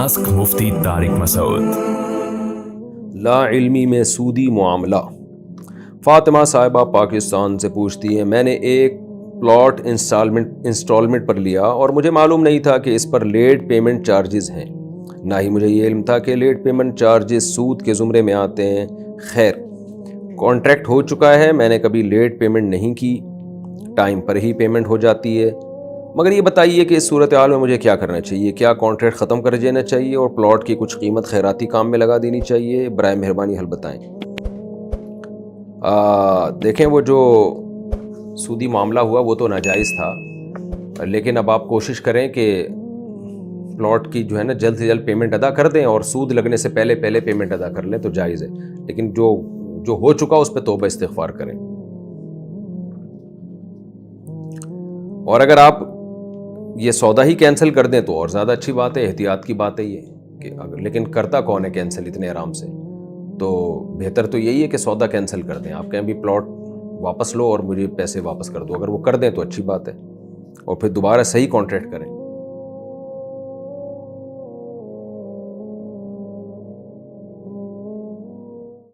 Ask مفتی طارق مسعود۔ لا علمی میں سودی معاملہ۔ فاطمہ صاحبہ پاکستان سے پوچھتی ہے، میں نے ایک پلاٹ انسٹالمنٹ پر لیا اور مجھے معلوم نہیں تھا کہ اس پر لیٹ پیمنٹ چارجز ہیں، نہ ہی مجھے یہ علم تھا کہ لیٹ پیمنٹ چارجز سود کے زمرے میں آتے ہیں۔ خیر، کانٹریکٹ ہو چکا ہے، میں نے کبھی لیٹ پیمنٹ نہیں کی، ٹائم پر ہی پیمنٹ ہو جاتی ہے، مگر یہ بتائیے کہ اس صورتحال میں مجھے کیا کرنا چاہیے؟ کیا کانٹریکٹ ختم کر دینا چاہیے اور پلاٹ کی کچھ قیمت خیراتی کام میں لگا دینی چاہیے؟ برائے مہربانی حل بتائیں۔ دیکھیں، وہ جو سودی معاملہ ہوا وہ تو ناجائز تھا، لیکن اب آپ کوشش کریں کہ پلاٹ کی جو ہے نا جلد سے جلد پیمنٹ ادا کر دیں اور سود لگنے سے پہلے پیمنٹ ادا کر لیں تو جائز ہے، لیکن جو ہو چکا اس پہ توبہ استغفار کریں۔ اور اگر آپ یہ سودا ہی کینسل کر دیں تو اور زیادہ اچھی بات ہے، احتیاط کی بات ہے یہ کہ لیکن کرتا کون ہے کینسل اتنے آرام سے؟ تو بہتر تو یہی ہے کہ سودا کینسل کر دیں، آپ کہیں بھی پلاٹ واپس لو اور مجھے پیسے واپس کر دو، اگر وہ کر دیں تو اچھی بات ہے، اور پھر دوبارہ صحیح کانٹریکٹ کریں۔